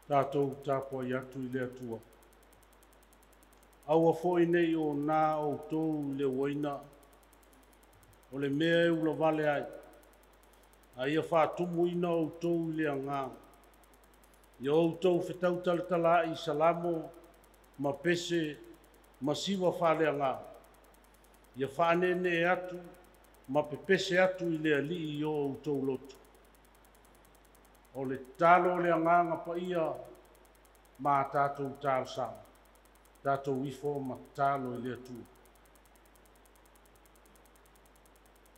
tātou tāpua i atu i le atua. Aua fo i nei o nā o tōu le waina, o le mea e ula vale ai, a ia whātumu ina o tōu le angā. Ia o tōu whetau tala i salamo, ma pese, ma siwa whale angā. Ia whanene atu, ma pepese atu i le ali i o tōu lotu. O le talo le anganga pa ia, ma tātou tārsang. Tātou ifo ma talo i le atu.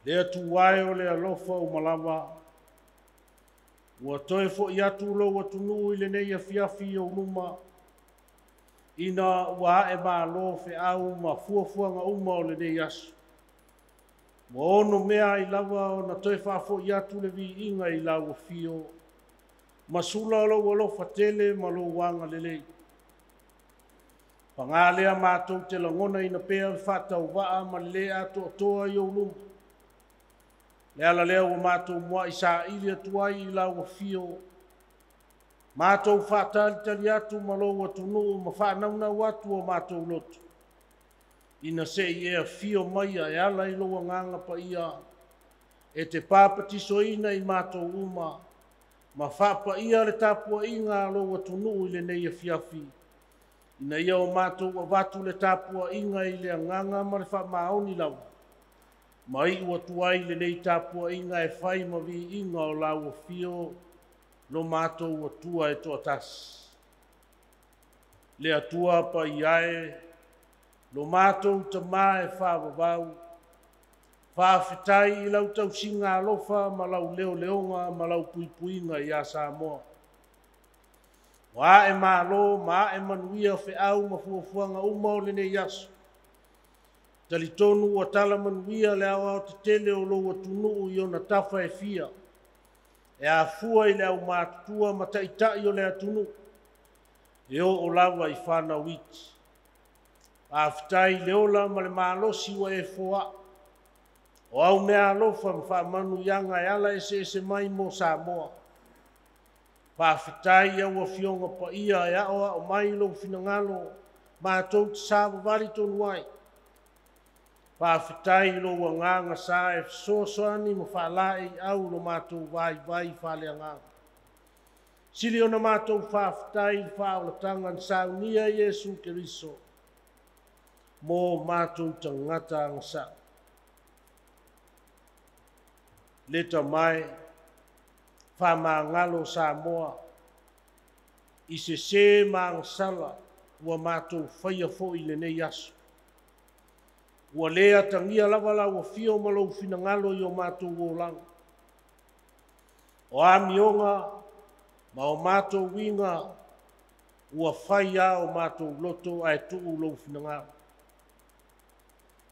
Le atu wae o le alofa o malawa, ua toe fo i atu lo atu nuu i le nei a fiafi o luma, ina ua e ma lo fe au ma fuafuanga uma o le nei asu. Mo ono mea i lawa o na toe fa fo i atu le vi inga i lawa fio, masula lo alofa tele ma lo wanga le lei. Pangalea mātou te langona ina pēa whātau waa ma le ato toa i o luma. Le ala leo o mātou mua i sā ili atuai i lau fio. Mātou whātali tali atu ma lo atu nuu ma whānauna watu o mātou lotu. Ina se i ea fio mai a e ala i loa nganga pa ia. E te pāpatiso ina i mātou uma. Ma whāpa ia le tāpua inga lo atu nuu i le nei a fiafi. Ina ia o mātou a watu le tāpua inga i le anganga ma le wha maoni lau. Mai ua tuai le nei tāpua inga e whai ma vi inga o lau o fio no mātou ua tua e toa tas. Le atua pa iae, no mātou ta mā e whāwawau, whāwhitai i lau tau singa alofa ma lau leo leonga ma lau puipuinga i a Samoa. Wa e malo, ma e manuia fe au ma fuafuanga uma o le nei asu. Talitonu ua tala manuia le awa o te tele o lo tunu i ona tafa e fia. E a fua i le au mātutua ma taitai o le atunu. E o lawa i whana witi. A fitai le ola ma le malosi wa e fua. O au mea alofa ma wha manu yanga e ala ese mai mo Samoa. Whawhitai au a fionga pa ia e aoa o mai lo finangalo mātou te sāwa wari tonu ai. Whawhitai lo wa nganga sā e sosoani ma whalai au lo mātou vai whale nganga. Sili ona mātou whawhitai whaolatanga ni saunia Yesu Keriso. Mō mātou tangata ngasa. Leta mai, whamangalo Samoa, i se mangsala ua mātou whaia fo i le nei asu. Ua lea tangia lawala ua fio malou finangalo i o mātou o langa. O amionga, ma o mātou winga, ua whaia o mātou loto ai tuu lou finangalo.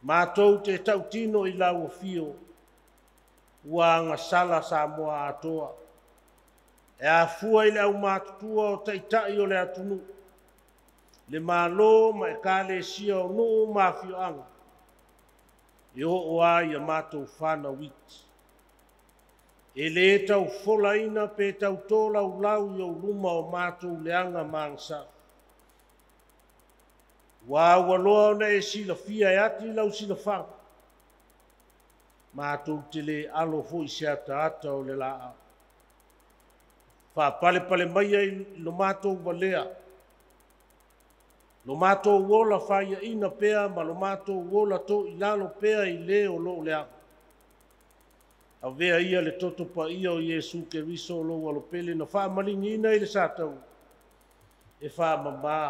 Mātou te tautino i lau o fio, ua ngasala Samoa atoa. E a fua i le au mātutua o taitai o le atunu. Le mālo ma e kāle sia o nuu mawhio anga. E o oa i a mātou whana witi. E le tau fola ina pe tau tōla u lau i o luma o mātou leanga mangsa. Wa loa na e sila fia e ati lau sila whanga. Mātou te le alo fo i se ata o le laa. Wha pale mai ai lo mātou walea. Lo mātou wola whaia ina pea ma lo mātou wola to i lalo pea i le o lo lea. A vea ia le toto pa ia o Yesu Keriso o lo walo pele na wha malingi ina i le sātau. E wha mamā,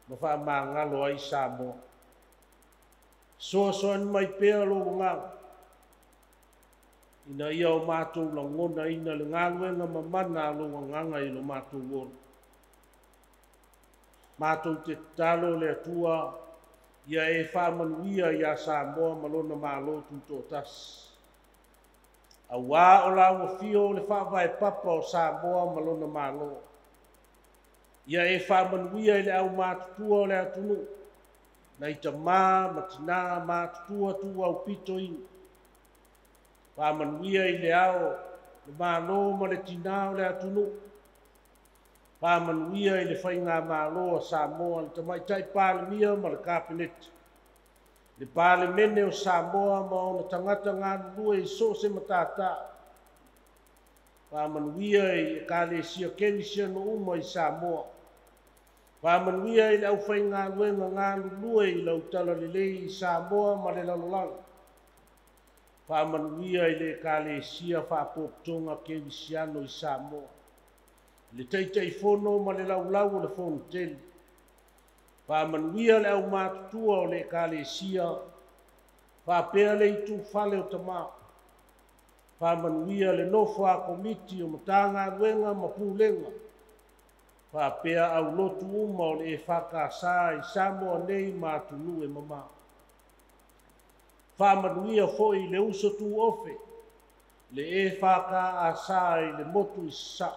ma wha mā ngalo ai Samoa. Soa ni mai pea lo ngalo. Ina ia o mātou la ngona ina le ngaluenga mamana alo nganga i lo mātou wona. Mātou te talo le atua, ia e whamanuia i a Samoa malona mālo tuto tas. A wā o la ua fio le whawai papa o Samoa malona mālo. Ia e whamanuia i le au mātutua o le atunu. Na ita mā, matina, mātutua tu au pito ina. Whamanuia i le ao, le mālo ma le tinao le atunu. Pamanuia i le whainga māloa Samoa, le tamaitai palemia ma le kabineti. Le palemene o Samoa ma ona tangata ngā lua i so se matata. Pamanuia i ekalesia kelisia no uma i Samoa. Pamanuia i le au whainga luenga ngā lua i lau tala lelei i Samoa ma le lalolanga. Pamanuia i le ekalesia whapoptonga kelisiano i Samoa. Le teitai fono ma le laulau o le fono teli. Pamanuia le au mātutua o le ekalesia, whapea le itu whale o tamā. Pamanuia le nofo a komiti o matanga luenga ma pūlenga. Whapea au lotu uma o le e whakasā i Samoa nei mātunu e mama. Pamanuia fo i le uso tu ofe, le e whakasā i le motu i sa.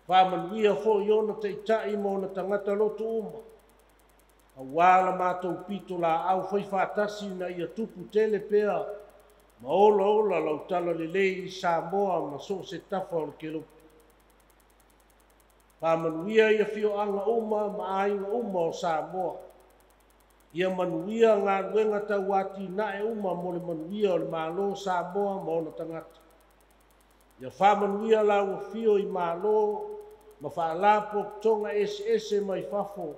Pamanuia fo i ona te itai mo na tangata lotu uma. A wala mātou pito la au whai whātasi na ia tupu tele pea ma ola lau tala lelei i Samoa ma so se tafa o le kelopu. Pamanuia ia fio anga uma ma ainga uma o Samoa. Ia manuia ngā ruenga tau ati nae uma mo le manuia o le mālo Samoa ma ona tangata. Ia whamanuia lau fio i mālo ma whaalapo tonga ese mai fafo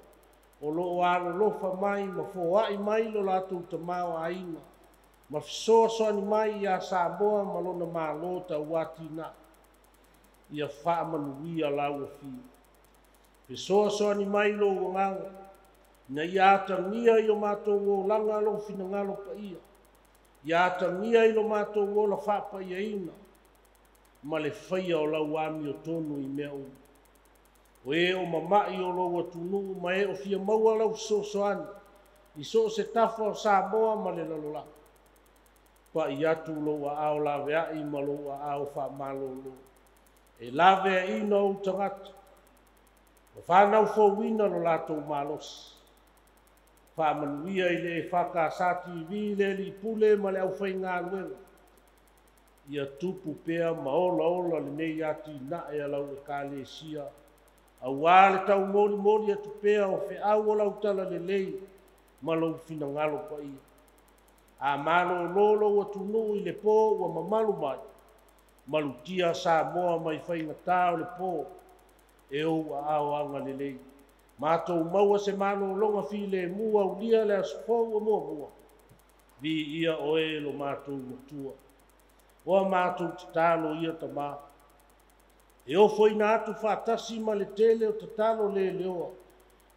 o lo alo lofa mai ma foai mai lo latu tamao a inga. Ma fisoa ni mai ia Samoa ma lona mālo tau ati na. Ia whaamanuia lau fio. Fisoa ni mai lo nganga. Na ia tangia i lo mātou o langa lo finangalo pa ia. Ia tangia i lo mātou o la whapa ia ina. Ma le whaia o lau ami o tonu i mea o. O e o mamai o lo atunu ma e o fia maua lau soani. I so se tafa o Samoa ma le lalola. Pa i atu lo a ao lawe ai ma lo a ao wha malo lo. E lawe a ina o tangata. O whanau fōwina lo lātou malos. Whamanuia i le whakasati vile li pule ma le au whai ngā luenga. Ia tupu pea ma ola le nei ati na e alau e kālesia. A wāle tau mori atu pea o whi au o lau tala le lei ma lau fina ngalo pa ia. A malo lolo atu nuu i le pō ua mamalu mai. Malutia Samoa mai whai ngatā o le pō. E o ao anga le lei. Mātou maua se mano longa fi le mua ulia le asfou o mua. Vi ia oe lo mātou matua. Oa mātou tatalo ia tamā. E o foi nā atu whātasi ma le tele o tatalo le leoa.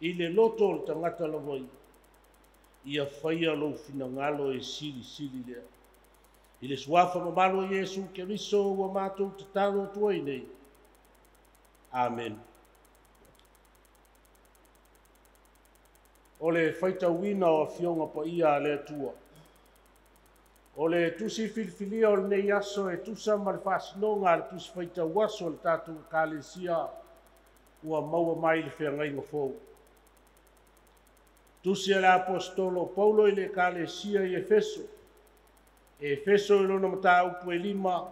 I le loto o le tangata la vai. Ia whaia lo fina ngalo e siri lea. I le suafa mamalo Jesu ke riso ua mātou tatalo tua i nei. Amen. O le whaitauina o fionga pa ia le tua. O le tusi filifilia o le nei aso e tusa ma le whasinonga le tusi whaitau aso le tātou kālesia ua maua mai le whiangai ngafou. Tusi e le apostolo Paulo i le kālesia i Efeso. E Efeso i lona mata upu e 5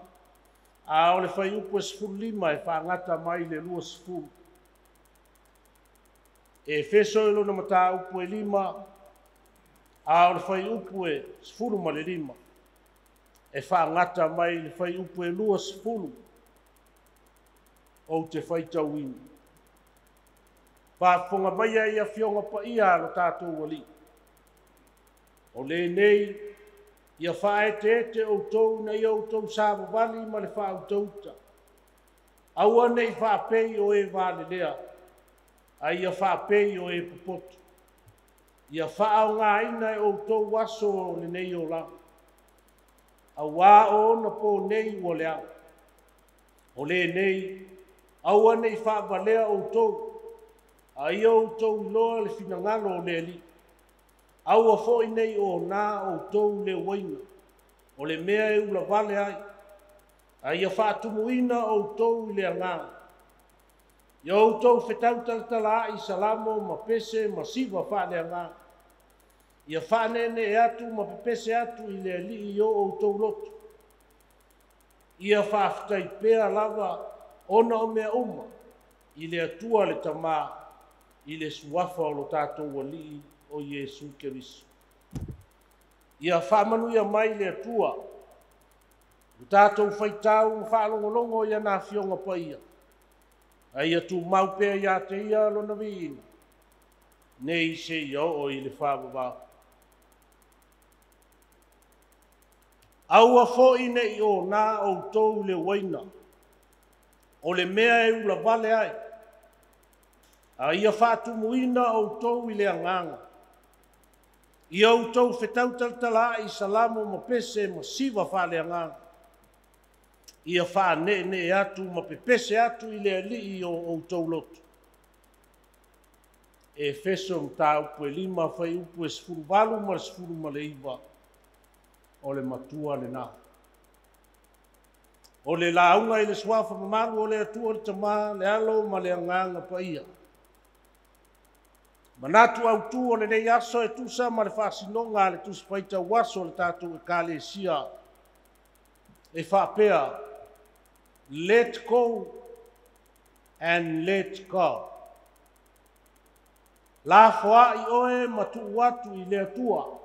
a o le whai upu e 5 e whaangata mai le 2. E Efeso i lona mata upu e 5 a o le whai upu e 5. E whaangata mai le whai upu e 2 o te whaitauina. Whaafonga mai a ia fionga pa ia lo tātou wali. O le nei, ia whae te o tau na ia o tau sāma wali ma le wha o tauta. Aua nei whaapei o e vale lea. A ia whaapei o e pupoto. Ia whaau ngā ina o tau waso o le nei o la. A wā o na po nei o lea. O le nei, aua nei whaavalea o tau. A ia o tau loa le finangalo o le li. Aua foi nei o nā o tau le waina. O le mea e ula vale ai. A ia whaatumuina o tau i le angā. Ia o tau whetau talatala i salamo ma pese ma siwa whaale angā. Ia whaanene e atu ma pese atu i le li i o tau loto. Ia whaafitai pea lava ona o mea uma. i le atua le tamā i le suafa o lo tātou alii o Iesu Keriso. Ia whaamanuia mai le atua, o tātou whaitau whaalongolongo ia nā whionga paia. A ia tū maupea ia te ia lona viina. Nei se ia o i le whaamawau. Aua fo'i nei o nā outou le waina. O le mea e ula vale ai. A ia whaatumuina outou i le anganga. Ia outou whetau taltala i salamo ma pese ma siva whale anganga. Ia whaane atu ma pepese atu i le alii o outou lotu. E feso mta upu e lima whai upu e sfuru walu ma sfuru ma le iwa. O le matua le nā. O le launga i le swafa mamaru o le atua le tamā le alo ma le anganga pa ia. Manatu au tu o le nei aso e tusa ma le whaasinonga le tusa paita waso le tātou e kāle sia. E whaapea, let go and let go. La foa i oe matu watu i le atua.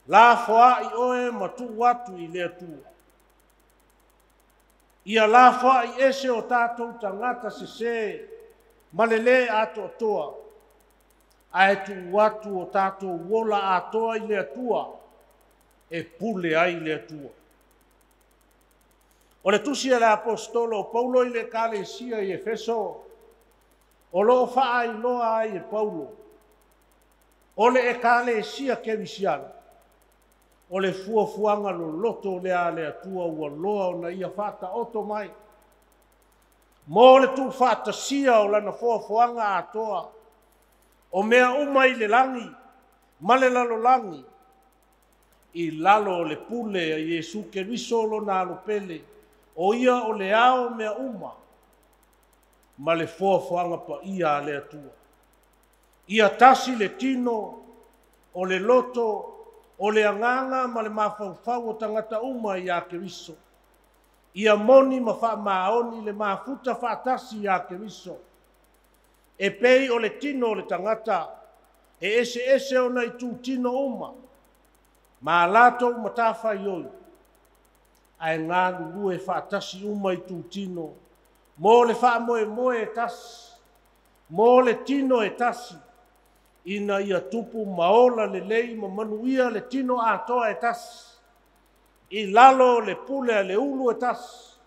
La foa i oe matu watu i le atua. Ia la foa i ese o tātou tangata se malele ato toa. Ai tu watu o tātou wola atoa i le atua. E pule ai le atua. O le tusi le apostolo Paulo i le kalesia i Efeso. O lo faa i loa ai e Paulo. O le e kalesia kevisiana. O le fuafuanga lo loto lea le atua ua loa o na ia fata oto mai. Mo le tu fata sia o lana fuafuanga atoa. O mea umai le langi, male lalo langi. I lalo le pule a Iesu Keriso lo na alo pele. O ia o le ao mea uma. Ma le fuafuanga pa ia le atua. Ia tasi le tino o le loto o le anganga ma le mawhauwhau o tangata uma i a Keriso. Ia moni ma wha maoni le mafuta whaatasi i a Keriso. E pei o le tino o le tangata. E ese o nei tu tino uma. Ma lato uma tafa i oi. Ai ngā lulu e whaatasi uma i tu tino. Mo le wha moe e tasi. Mo le tino e tasi. Ina ia tupu maola le lei ma manuia le tino atoa e tasi. I lalo le pule le ulu e tasi.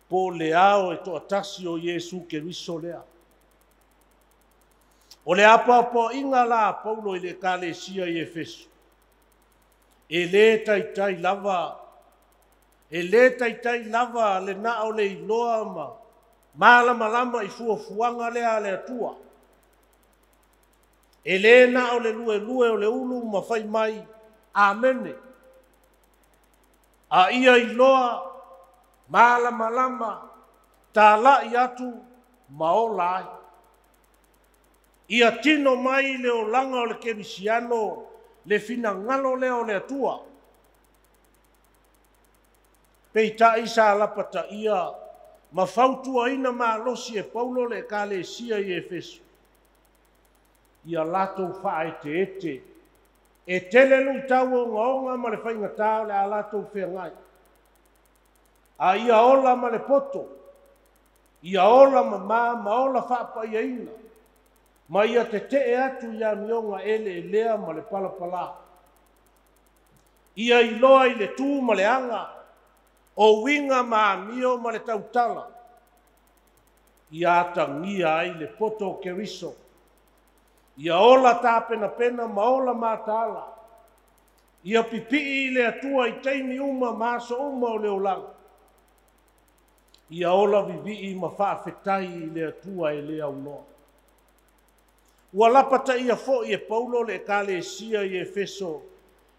Po le ao e toa tasi o Iesu Keriso lea. O le apa inga la Paulo i le kalesia i Efeso. E le tai lava. E le tai lava le na o le iloa ma. Malama i fuafuanga lea le atua. E le na o le lue o le ulu ma fai mai. Amene. A ia iloa malama ta la i atu maola ai. Ia tino mai le o langa o le kerisiano le fina ngalo le o le atua. Peita isa lapata ia ma fautua ina ma losi e Paulo le kalesia i Efeso. Ia lato faa ete. E tele lui tau o ngaonga ma le whainga tau le a lato whea ngai. A ia ola ma le poto. Ia ola ma ola faa pa ia ina. Ma ia te atu ia mionga ele lea ma le palapala. Ia iloa i le tū ma le anga. O winga ma mio ma le tautala. Ia atangia ai le poto Keriso. Ia ola tā pena ma ola ma tāla. Ia pipi i le atua i teimi uma maso uma o le olanga. Ia ola vivi i ma whaafetai i le atua e le aunoa. Ua lapata ia fo i e Paulo le kalesia i Efeso.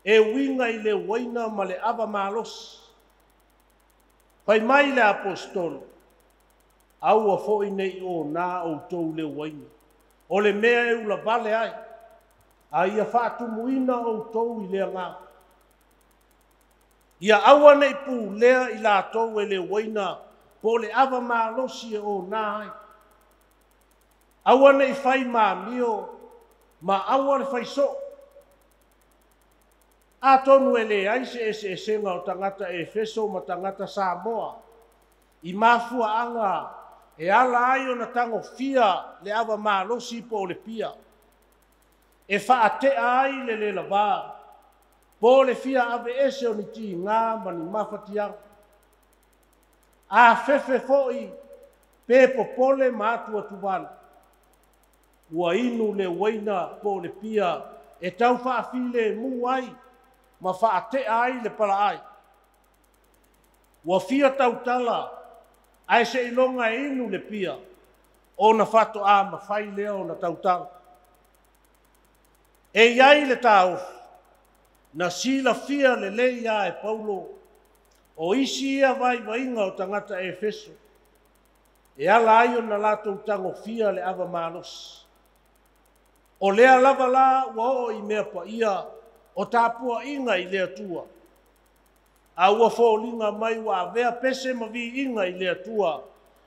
E winga i le waina ma le ava malos. Pai mai le apostolo. Aua fo i nei o nā o tou le waina. O le mea e ula vale ai. A ia whaatumuina o tou i lea ngā. Ia awa nei pū lea i la tou e le waina po le ava malosi e o nai. Aua nei fai mamio, ma aua le fai so. A tonu e le aise e senga o tangata Efeso ma tangata Samoa. I mafua anga e ala ai o na tango fia le ava malosi po le pia. E whaate ai le lava. Po le fia ave ese o ni ti ngā mani mawhatiang. A fefe foi pe popole mātua tuwana. Ua inu le waina po le pia e tau whaafile mu ai ma whaate ai le pala ai. Ua fia tau tala ai se ilonga inu le pia o na whato a ma whai leo na tau tala. E iai le tau na sila fia le leia e Paulo o isi ia vai vainga o tangata Efeso. E ala ai o na lato tango fia le ava malos. O lea lava la ua o i mea pa ia o tāpua inga i lea tua. A ua fōlinga mai wa avea pese ma vi inga i lea tua.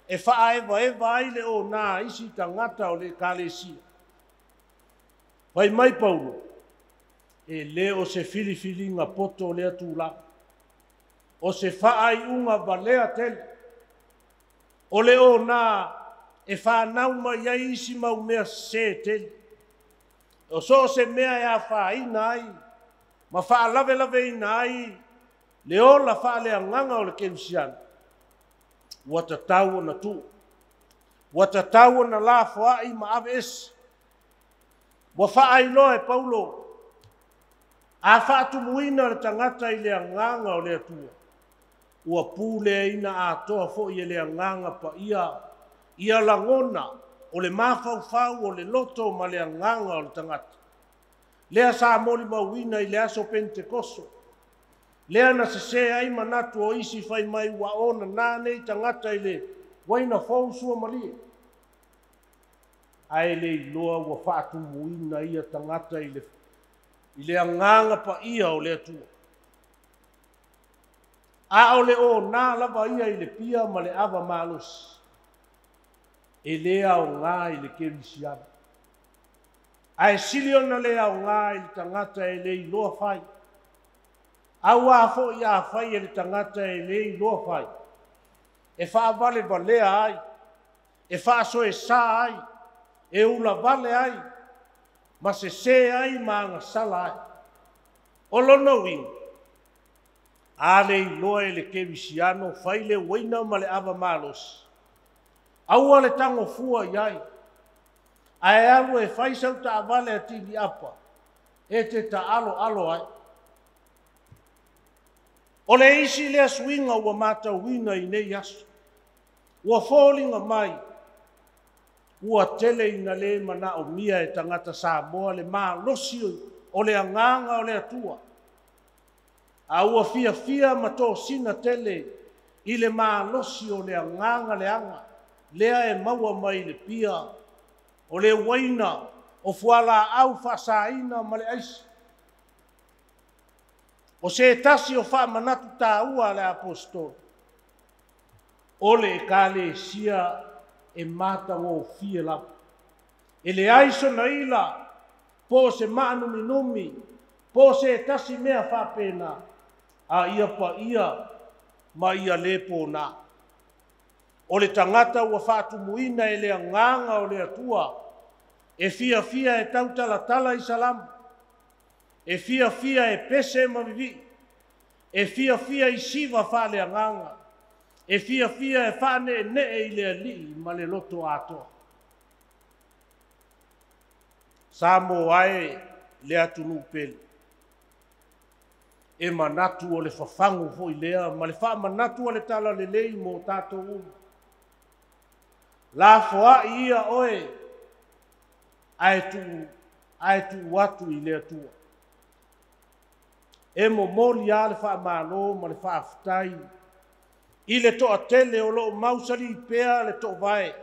E wha eva ai le o nā isi tangata o le kālesia. Vai mai Paulo, e le o se filifilinga poto lea tūla. O se whaai unga valea tele. O le o nā e whanau mai ai isi mau mea se tele. O so se mea e a whaina ai, ma wha lave ina ai, le o la wha lea nganga o le kerusiana. Wata tau na tu. Wata tau na la whaai ma ave esi. Wa whaai loe Paulo, a whaatu muina le tangata i lea nganga o lea tua. Ua pūlea ina a toa fo i lea nganga pa ia langona o le mawhau o le loto ma lea nganga o le tangata. Lea sa moli mawina i lea so Pentekoso. Lea na se ai manatu o isi fai mai wa ona nane i tangata i le waina fau sua malia. Ai le iloa ua whaatu muina ia tangata i le nganga pa ia o lea tua. A o le o nā lava ia i le pia ma le ava malos. E lea o ngā i le kerisiana. Ai siliona lea o ngā i le tangata e le iloa fai. Au a fo ia fai e le tangata e le iloa fai. E wha vale valea ai. E wha so e sa ai. E ula vale ai. Ma se ai ma anga sala ai. O lono winga. A le iloa e le kerisiano fai le waina ma le ava malos. Aua le tango fua iai. Ai alu e fai sau ta avale a tini apa. E te ta alo ai. O le isi lea swinga ua mata wina i nei asu. Ua fōlinga mai. Ua tele ina le mana o mia e tangata Samoa le maa losi o le anganga o le atua. A ua fia ma tō sina tele i le maa losi o le anganga le anga. Lea e maua mai le pia o le waina o fuala au whasaina ma le aisi. O se tasi o wha manatu tā ua le apostol. O le kale sia e mata o fia la. E le aiso na ila po se maanumi numi po se tasi mea whapena a ia pa ia ma ia lepo na. O le tangata ua whaatu muina e lea nganga o lea tua. E fia e tala i salamu. E fia e pese ma vivi. E fia i siva whale a nganga. E fia e whane ne e lea li ma le loto atoa. Samo ai lea tunu pele. E manatu o le whafangu fo i lea, ma le wha manatu o le tala le lei mo tato unu. La foa ia oe ai tu watu i lea tua. E mo moli a le wha malo ma le wha aftai. I le toa tele o lo mausari pea le toa vai.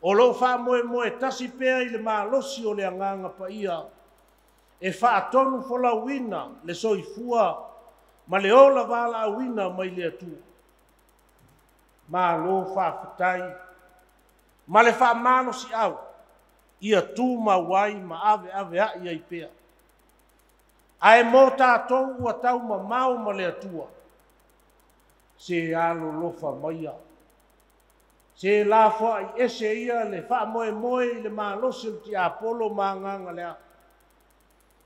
O lo wha moe tasi pea i le malosi o le anganga pa ia. E wha atonu fola wina le soifua ma le ola vala wina mai le tua. malo whawhetai, ma le whamano si au, ia tū mawai ma ave a ia i pea. Ai mō tātou ua tau ma mau ma le atua, se alo lofa maia. Se la fwa i ese ia le wha moe moe i le malosi ti Apollo ma nganga lea.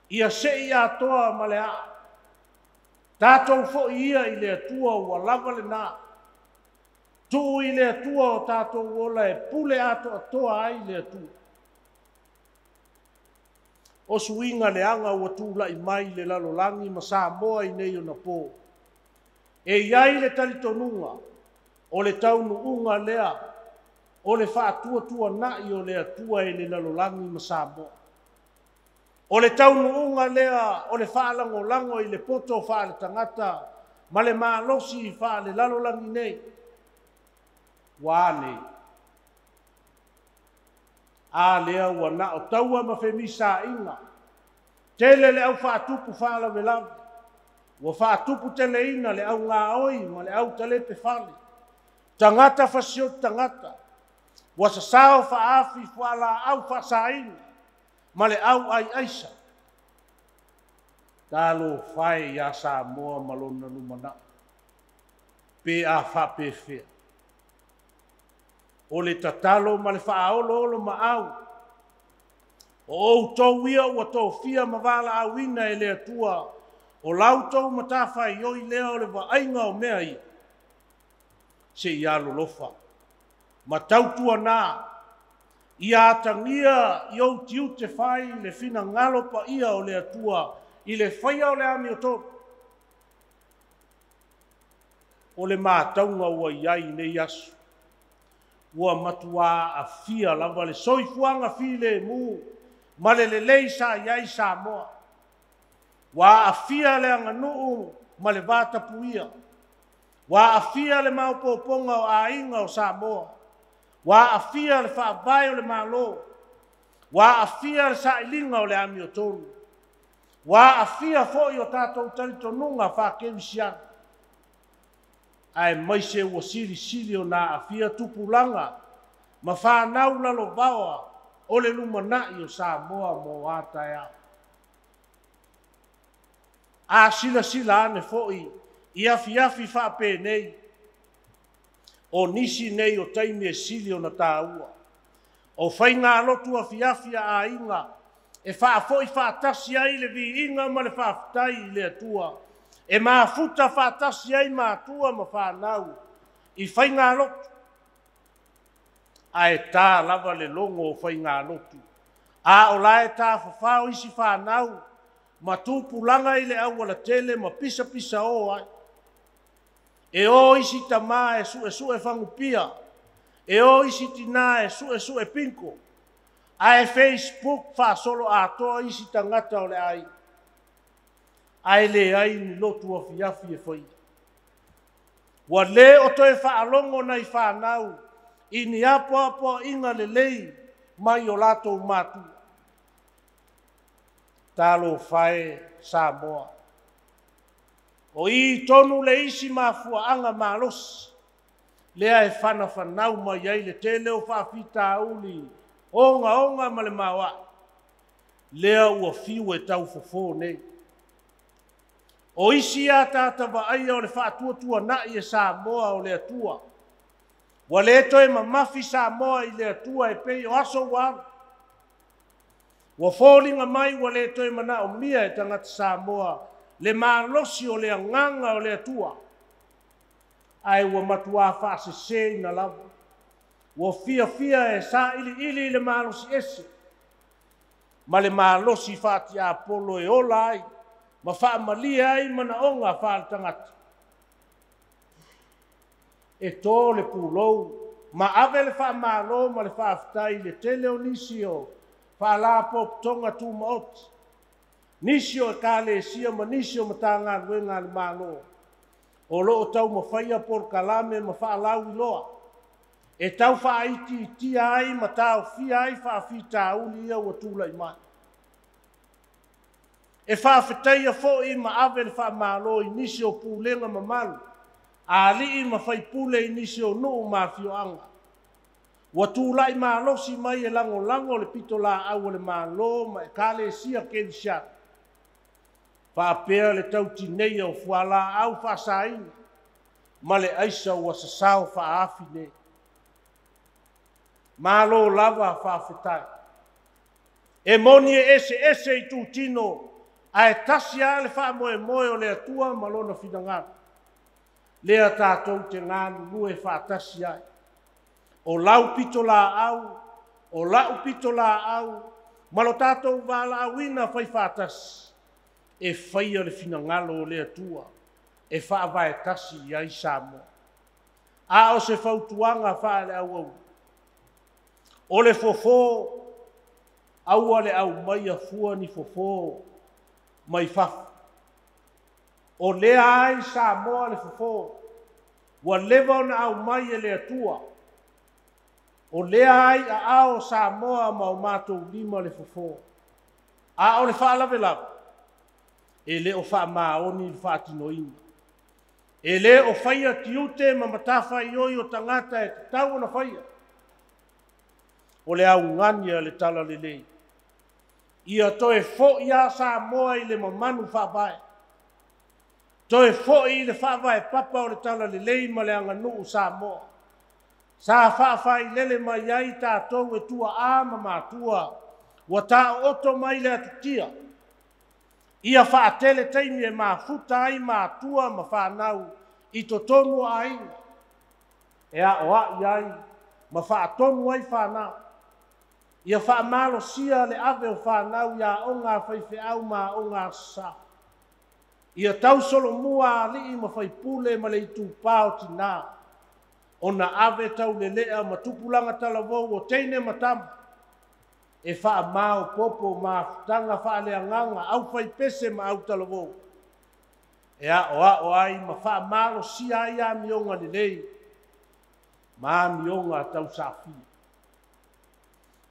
Ia se ia toa ma lea. Tātou fo ia i le atua ua lava le nā. Tu i le atua o tātou ola e pule ato atoa ai le atua. O suinga le anga ua tūla i mai le lalolangi ma sa moa i nei o na pō. E iai le talitonunga. O le taunu unga lea, o le whaatua nai o le atua e le lalolangi ma Samoa. O le taunu unga lea, o le whaalango i le poto whaale tangata, ma le maalosi i whaale lalolangi nei. Wāne. A lea ua na o taua ma whemisa inga. Tele le au whaatupu whaala velawe. Ua whaatupu tele ina le au ngā oi, ma le au talepe whaale. Tangata fasio tangata. Wasa sao faafi fuala au fasain. Male au ai aisa. Talo fai ya Samoa malona numana. Pe a fa pe fe. O le tatalo male faaolo olo ma au. O tau ia ua tau fia mavala awina e le atua. O lau tau matawhai yoi lea o le waainga o mea ia. Se ia lolofa. Ma tautua nā, ia atangia i au tiu te whai le whina ngalopa ia o le atua, i le whaia o le ami o tō. O le mātaunga ua iai nei asu. Ua matua a fia lava le soifuanga file mu, ma le lei sa iai sa moa. Wa a fia le anganuu ma le vata puia. Wa afia le maupoponga o ainga o Samoa. Wa afia le whaavai o le malo. Wa afia le sailinga o le ami o tonu. Wa afia foi o tātou talitonunga whakewisiana. Ai maise ua sili o nā afia tupulanga. Ma whanau lalo vawa o le lumanai o Samoa mo wātaia. A sila ane foi. Ia fiafi whape nei, o nisi nei o taimi e sili o na tāua. O whainga lotu a fiafia a inga, e whaafoi whaatasi ai le vi inga ma le whaafitai i le atua. E maafuta whaatasi ai maatua ma whanau, i whainga lotu. A e tā lava le longo o whainga lotu. A o lae tā whawhao isi whanau, ma tūpulanga i le awala tele ma pisa o ai. E o isi tamā e su e whangupia. E o isi tina e su e pinko. A e Facebook whaasolo atoa isi tangata o le ai. A e le ai ni lotu a fiafi e whai. Wa le o toi whaalongo nei whanau. I ni apo inga le lei mai o lato matu. Talo whae Samoa. O i tonu le isi mafua anga malos. Lea e whanau mai ai le tele o whaafita auli. Onga ma le mawa. Lea ua fiu e tau fofo nei. O isi a tātawa ai o le whaatuatua nai e Samoa o le atua. Wa le toi mamafi Samoa i le atua e pei o aso waru. Wa fōlinga mai wa le toi mana o mia e tangata Samoa. Le malosi o le anganga o le atua. Ai ua matua whaasese na lava. Wa fia e sa ili le malosi ese. Ma le malosi whaati a Apollo e ola ai. Ma whaamalia ai mana onga whaal tangata. E tō le pūlou. Ma ave le whaamalo ma le whaafitai le tele o nisi o. Whaalapo tonga tū maoti. Nisio e kāle sia ma nisio ma tā ngā ruenga le mālo. O loo tau ma whaia por kalame ma whaalau i loa. E tau whaaiti tia ai ma tau fia ai whaafita uli ia ua tūla i mai. E whaafetai a fo i ma ave le whaamalo i nisio pūlenga ma malu. ali'i mafaipule inisi o nuu mafioaga ua tula'i malosi mai e lagolago o le pitola'au o le mālō ma ekalesia kelisiana fa'apea le tautinei o fuala'au fa'asāina ma le aisa ua sasao fa'aafi nei mālō lava fa'afetai e moni e ese i tutino ae tasi a le fa'amoemoe o le atua ma lona finagalo lea tatou te galulue e fa'atasi ai o lau pitola'au o la'u pitola'au ma lo tatou vala'auina fai fa'atasi e faia le finagalo o le atua e fa'avaetasi ai Samoa a o se fautuaga fa'ale'auau o le fofō aua le au mai afua ni fofō mai fafa o lea ai Samoa le fofō ua leva ona au mai e le atua o lea ai a'ao Samoa ma o matou lima le fofō a o le fa'alavelava e lē o fa'amaoni i le fa'atinoina e lē o faia tiute ma matafaioi o tagata e tatau ona faia o le augani a le tala lelei ia toe fo'i a Samoa i le mamanu fa'avae toe fo'i i le fa'avae papa o le tala lelei ma le aganu'u Samoa sa fa'afailele mai ai tatou e tua'ā ma matua ua ta'ooto mai le atutia ia fa'atele taimi e mafuta ai matua ma fanau i totonu a'aiga e a'oa'i ai ma fa'atonu ai fanau ia fa'amalosia le ave o fanau ia a'oga faife'au ma a'oga sasa'o ia tausolomua ali'i ma faipule ma le itupā o tinā ona ave taulele'a ma tupulaga talavou o teine matama e fa'amaopopo mafutaga fa'aleagaga au faipese ma au talavou e a'oa'o ai ma fa'amalosia ai amioga lelei ma amioga tausafia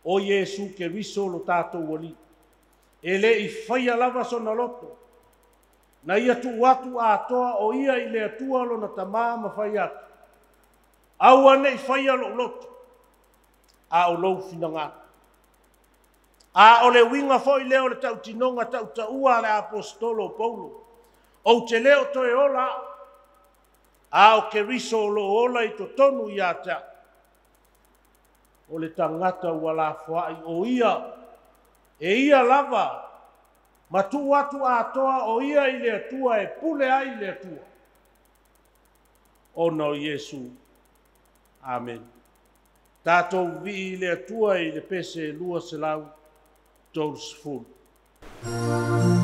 o Iesu Keriso lo tatou ali e le'i faia lava sona loto na ia tu'atu atoa o ia i le atua lona tamā ma fai atu aua ne'i faia lo'oloto a o lou finagalo a o le uiga fo'i lea o le ta'utinoga ta'uta'ua a le apostolo Paulo ou te lē o toe ola a o Keriso o lo'o ola i totonu iā te a'u o le tangata ua lafoa'i o ia e ia lava ma tu'atu atoa o ia i le atua e pule ai le atua ona o Iesu amen tatou vi'i i le atua i le pese lua selau tolu sefulu Yeah.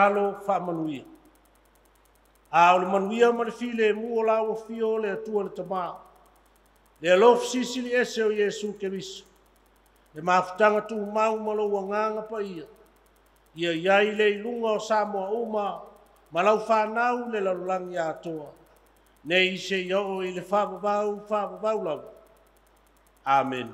talo whaamanuia. A o le manuia ma le file mu o la o fio le atua le tamā. Le alof sisili ese o Yesu Keriso. Le mafutanga tu mau malo wanganga pa ia. Ia iai le ilunga o Samoa uma malau whanau le lalulangi atoa. Ne ise iao i le whababau lau. Amen.